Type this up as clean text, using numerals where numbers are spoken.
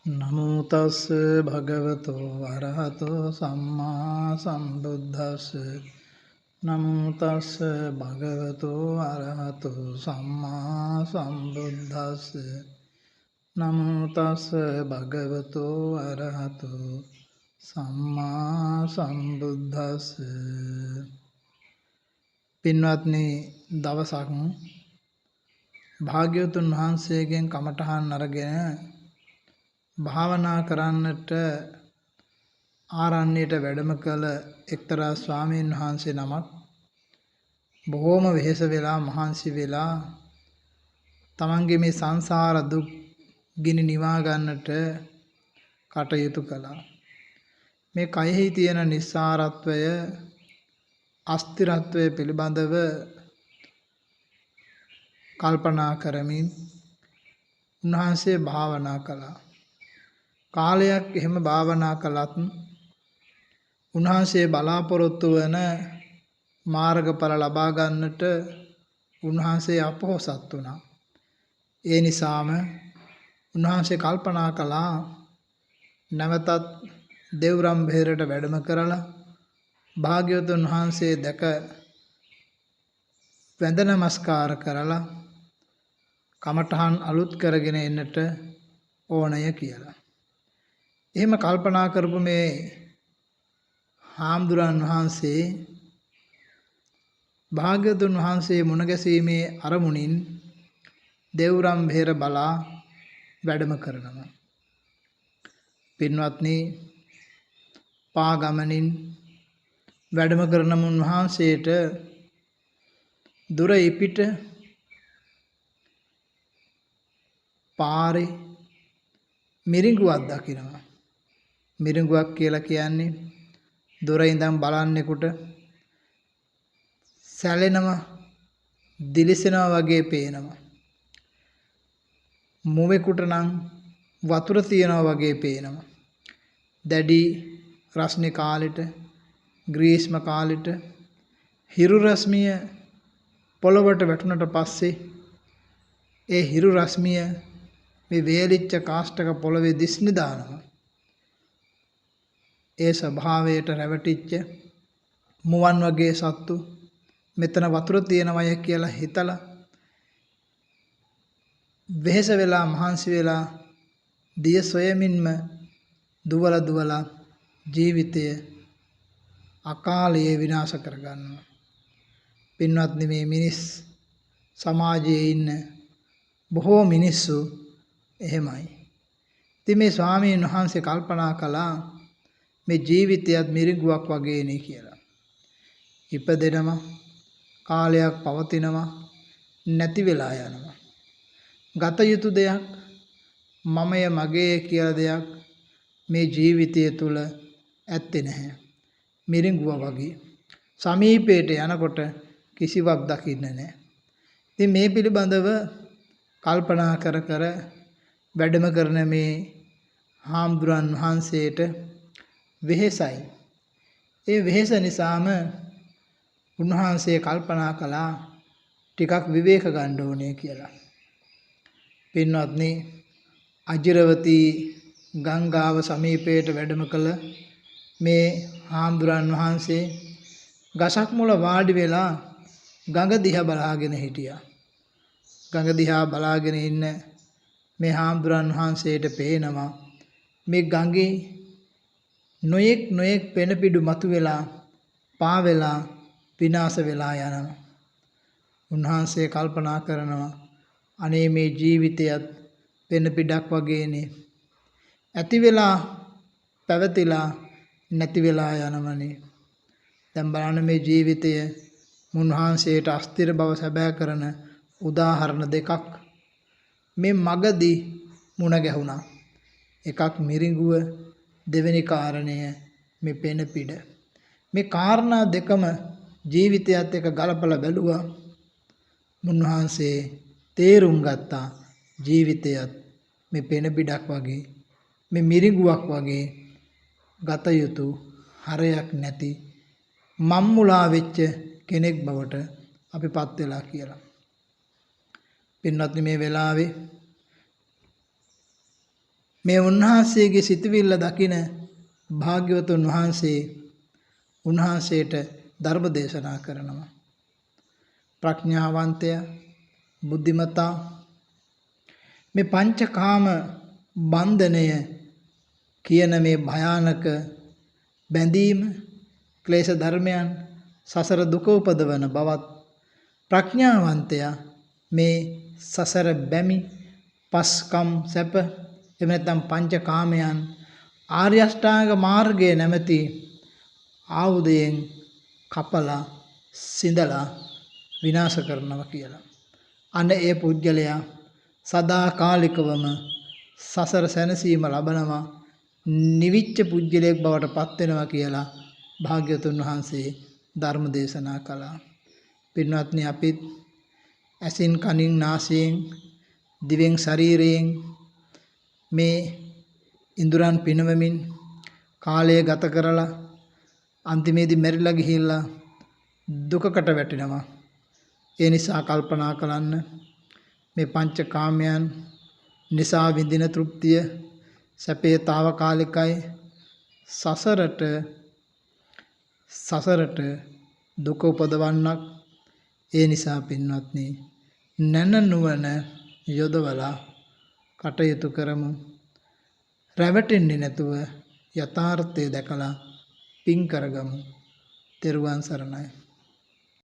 නමෝ තස් භගවතෝ අරහතෝ සම්මා සම්බුද්දස්ස නමෝ තස් භගවතෝ අරහතෝ සම්මා සම්බුද්දස්ස නමෝ තස් භගවතෝ අරහතෝ සම්මා සම්බුද්දස්ස පින්වත්නි දවසක් භාග්‍යවතුන් වහන්සේගෙන් කමඨහන් අරගෙන භාවනා කරන්නට ආරණ්‍යයට වැඩම කළ එක්තරා ස්වාමීන් වහන්සේ නමක් බොහෝම වෙහෙස වෙලා මහන්සි වෙලා තමන්ගේ මේ සංසාර දුක් ගිනි නිවා ගන්නට කටයුතු කළා. මේ කයෙහි තියෙන නිස්සාරත්වය අස්තිරත්වය පිළිබඳව කල්පනා කරමින් උන්වහන්සේ භාවනා කළා. කාලයක් එහෙම භාවනා කළත් උන්වහන්සේ බලාපොරොත්තු වන මාර්ගඵල ලබා ගන්නට උන්වහන්සේ අපොහොසත් වුණා. ඒ නිසාම උන්වහන්සේ කල්පනා කළා නැවතත් දෙව්රම්භේරට වැඩම කරලා භාග්‍යවතුන් වහන්සේ දැක වැඳ නමස්කාර කරලා කමඨහන් අලුත් කරගෙන එන්නට ඕනය කියලා. එහෙම කල්පනා කරපු මේ හාමුදුරන් වහන්සේ භාග්‍යවතුන් වහන්සේ මුණ ගැසීමේ අරමුණින් දෙව්රම්භේර බලා වැඩම කරනවා. පින්වත්නි, පා ගමනින් වැඩම කරන උන්වහන්සේට දුර ඉපිට පාරේ මිරිඟුවක් දකිනවා. මිරිඟුවක් කියලා කියන්නේ දොර ඉඳන් බලන්නෙකුට සැලෙනවා, දිලිසෙනවා වගේ පේනවා. මුවෙකුට නම් වතුර තියනවා වගේ පේනවා. දැඩි රස්නේ කාලෙට, ග්‍රීස්ම කාලෙට හිරු රශ්මිය පොළවට වැටුණට පස්සේ ඒ හිරු රශ්මිය මේ වේලිච්ච කාෂ්ඨක පොළවේ දිස්නි දානවා. ඒ ස්වභාවයට රැවටිච්ච මුවන් වගේ සත්තු මෙතන වතුර තියෙනවය කියලා හිතලා වෙහෙස වෙලා මහන්සි වෙලා දිය සොයමින්ම දුවලා ජීවිතය අකාලයේ විනාශ කරගන්නවා. පින්වත්නි, මේ මිනිස් සමාජයේ ඉන්න බොහෝ මිනිස්සු එහෙමයි. ඉතින් මේ ස්වාමීන් වහන්සේ කල්පනා කළා මේ ජීවිතයත් මිරිඟුවක් වගේනේ කියලා. ඉපදෙනවා, කාලයක් පවතිනවා, නැති වෙලා යනවා. ගත යුතු දෙයක්, මමය මගේ කියලා දෙයක් මේ ජීවිතය තුළ ඇත්තේ නැහැ. මිරිඟුව වගේ සමීපයට යනකොට කිසිවක් දකින්නේ නැහැ. ඉතින් මේ පිළිබඳව කල්පනා කර වැඩම කරන මේ හාමුදුරන් වහන්සේට වෙහෙසයි. ඒ වෙහෙස නිසාම උන්වහන්සේ කල්පනා කළා ටිකක් විවේක ගන්න ඕනේ කියලා. පින්වත්නි, අජිරවතී ගංගාව සමීපයට වැඩම කළ මේ හාමුදුරන් වහන්සේ ගසක් මුල වාඩි වෙලා ගඟ දිහා බලාගෙන හිටියා. ගඟ දිහා බලාගෙන ඉන්න මේ හාමුදුරන් වහන්සේට පේනවා මේ ගඟේ නොයෙක් පෙන පිඩු මතුවෙලා පා වෙලා විනාශ වෙලා යනවා. උන්වහන්සේ කල්පනා කරනවා අනේ මේ ජීවිතයත් පෙන පිඩක් වගේනේ, ඇති වෙලා පැවතිලා නැති වෙලා යනවනේ. දැන් බලන්න මේ ජීවිතය මුන්වහන්සේට අස්තිර බව සැබෑ කරන උදාහරණ දෙකක් මේ මගදී මුණ ගැහුණා. එකක් මිරිඟුව, දෙවෙනි කාරණය මේ පෙන පිඩ. මේ කාරණා දෙකම ජීවිතයත් එක්ක ගලපලා බැලුවා. මුන්වහන්සේ තේරුම් ගත්තා ජීවිතයත් මේ පෙන පිඩක් වගේ, මේ මිරිඟුවක් වගේ ගත යුතු හරයක් නැති මම්මුලා වෙච්ච කෙනෙක් බවට අපි පත් වෙලා කියලා. පින්වත්නි, මේ වෙලාවේ මේ උන්වහන්සේගේ සිතවිල්ල දකින භාග්‍යවතුන් වහන්සේ උන්වහන්සේට ධර්ම දේශනා කරනවා. ප්‍රඥාවන්තය බුද්ධිමතා මේ පංචකාම බන්ධනය කියන මේ භයානක බැඳීම ක්ලේශ ධර්මයන් සසර දුක උපදවන බවත් ප්‍රඥාවන්තයා මේ සසර බැමි පස්කම් සැප එහෙම නැත්නම් පංචකාමයන් ආර්ය අෂ්ටාංග මාර්ගයේ නැමැති ආයුධයෙන් කපලා සිඳලා විනාශ කරනවා කියලා. අන්න ඒ පුජ්‍යලයා සදාකාලිකවම සසර සැනසීම ලබනවා නිවිච්ච පුජ්‍යලයක් බවට පත් වෙනවා කියලා භාග්‍යවතුන් වහන්සේ ධර්ම දේශනා කළා. පින්වත්නි අපිත් ඇසින් කනින් නාසයෙන් දිවෙන් ශරීරයෙන් මේ ඉඳුරන් පිනවමින් කාලය ගත කරලා අන්තිමේදී මැරිලා ගිහිල්ලා දුකකට වැටෙනවා. ඒ නිසා කල්පනා කරන්න මේ පංචකාමයන් නිසා විඳින තෘප්තිය සැපේ తాවකාලිකයි සසරට දුක උපදවන්නක්. ඒ නිසා පින්වත්නි නැන නුවණ යොදවලා කටයුතු කරමු. රැවටෙන්නේ නැතුව යථාර්ථය දැකලා පින් කරගමු. තෙරුවන් සරණයි.